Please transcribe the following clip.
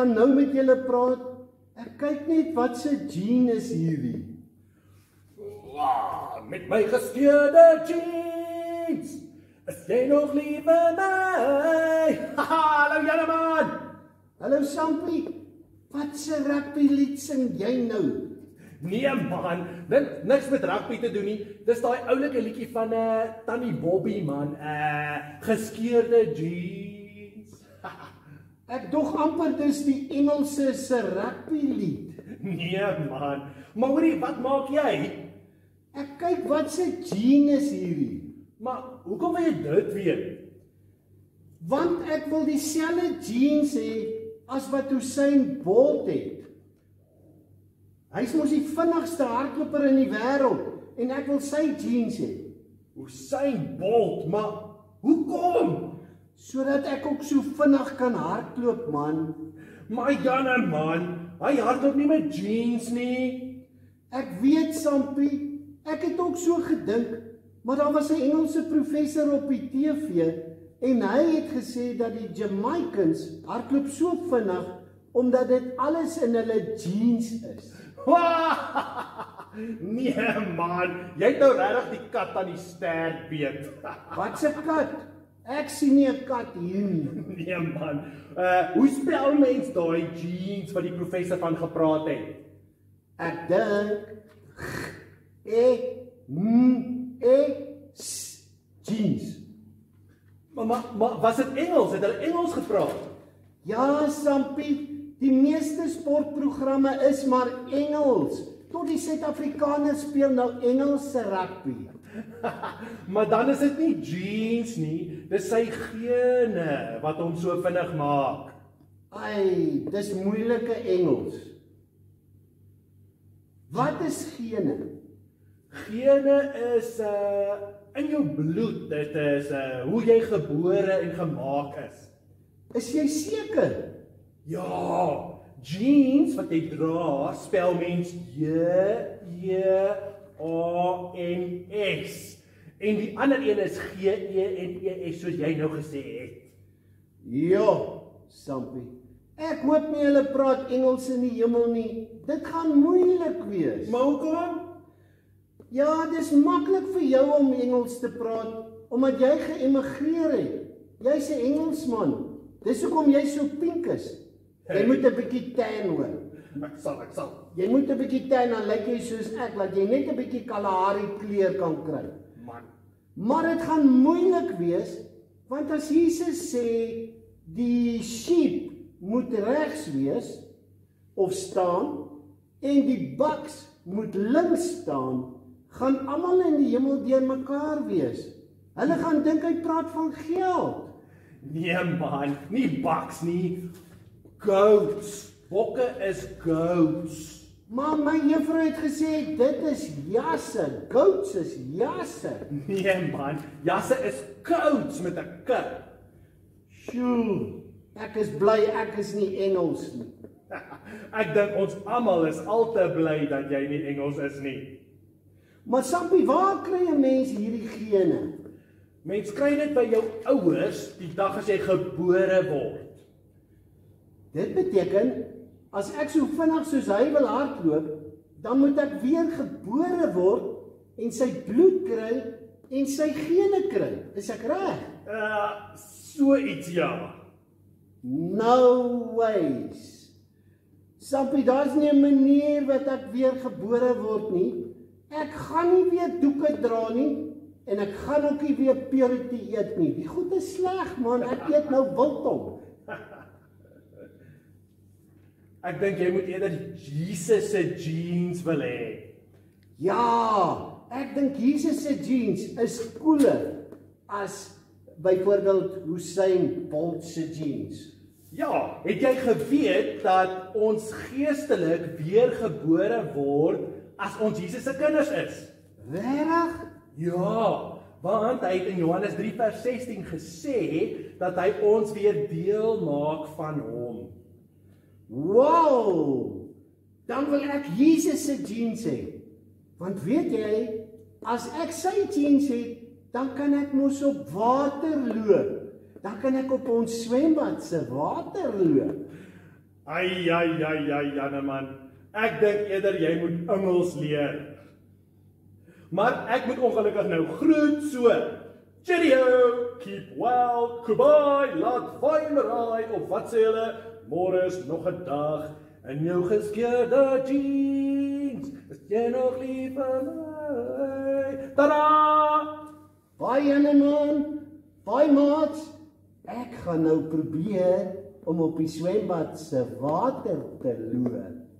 gaan nou met julle praat. Ek kyk net wat se jean is hierdie. Wow, met my geskeurde jeans, is jy nog lief vir my? Hallo Janne man! Hallo Sampie, wat se rugby lied sing jy nou? Nee man, dit niks met rugby te doen nie. Dis daai oulike liedjie van Tannie Bobby man, geskeurde jeans. Ek dog amper dis die Engelse se rugby lied. Nee man, maar hoorie, wat maak jy? Ek kyk wat se jean is hierdie. Maar hoekom wil jy dit weet? Want ek wil dieselfde jeans hê as wat Usain Bolt het. Hy's mos die vinnigste hardloper in die wêreld en ek wil sy jeans hê. Usain Bolt, maar hoekom? Sodat ek ook so vinnig kan hardloop man. Maar Janne man, hy hardloop nie met jeans nie. Ek weet Sampie, ek het ook so gedink, maar daar was 'n Engelse professor op die TV en hy het gesê dat die Jamaicans hardloop so vinnig omdat dit alles in hulle jeans is. Nee man, jy het nou regtig die kat aan die stert beet. Wat se kat? Ek sien nie 'n kat hier nie. Nee man, hoe spel mens daai jeans wat die professor van gepraat het? Ek dink jeans. Maar was dit Engels? Het hulle Engels gepraat? Ja, Sampie, die meeste sportprogramme is maar Engels. Tot die Suid-Afrikaners speel nou Engelse rugby. Maar dan is dit nie jeans nie, dis sy gene wat hom so vinnig maak. Ai, dis moeilike Engels. Wat is gene? Gene is in jou bloed, dit is hoe jy gebore en gemaak is. Is jy seker? Ja, jeans wat jy dra, spel mens J-E-A-N-S. En die ander een is G-E-N-E-S, soos jy nou gesê het. Ja, Sampie. Ek hoop nie hulle praat Engels in die hemel nie. Dit gaan moeilik wees. Maar hoekom? Ja, dis maklik vir jou om Engels te praat, omdat jy geëmigreer het. Jy's 'n Engelsman. Dis hoekom jy so pink is. Jy moet 'n bietjie tan hoor. Ek sal. Jy moet 'n bietjie tan, dan lyk jy soos ek, dat jy net 'n bietjie Kalahari kleur kan kry. Man. Maar dit gaan moeilik wees, want as Jesus sê die sheep moet regs wees of staan en die bucks moet links staan, gaan almal in die hemel deurmekaar wees. Hulle gaan dink hy praat van geld. Nee man, nie bucks nie, goats. Bokke is goats. Maar my juffrou het gesê dit is jasse, goats is jasse. Nee man, jasse is coats met 'n K. Sjoe, ek is bly ek is nie Engels nie. Ek dink ons almal is al te bly dat jy nie Engels is nie. Maar Sampie, waar kry 'n mens hierdie gene? Mens kry dit by jou ouers die dag as jy gebore word. Dit beteken, as ek so vinnig soos hy wil hardloop, dan moet ek weer gebore word en sy bloed kry en sy gene kry. Is ek reg? So iets ja. No ways. Sampie, daar's nie 'n manier wat ek weer gebore word nie. Ek gaan nie weer doeke dra nie en ek gaan ook nie weer purity eet nie. Die goed is sleg man, ek eet nou biltong. Ek dink jy moet eerder Jesus se jeans wil hê. Ja, ek dink Jesus se jeans is cooler as byvoorbeeld Usain Bolt se jeans. Ja, het jy geweet dat ons geestelik weergebore word as ons Jesus se kinders is? Regtig? Ja, want hy het in Johannes 3 vers 16 gesê dat hy ons weer deel maak van hom. Wow! Dan wil ek Jesus se jeans hê. Want weet jy, as ek sy jeans het, dan kan ek mos op water loop. Dan kan ek op ons swembad se water loop. Ai, Janneman. Ek dink eerder jy moet Engels leer. Maar ek moet ongelukkig nou groet so. Cheerio, keep well, goodbye, laat vaai, of wat sê julle? Môre is nog 'n dag in jou geskeurde jeans. Is jy nog lief vir my? Tada! Baie Janneman, baie maats. Ek gaan nou probeer om op die swembad se water te loop.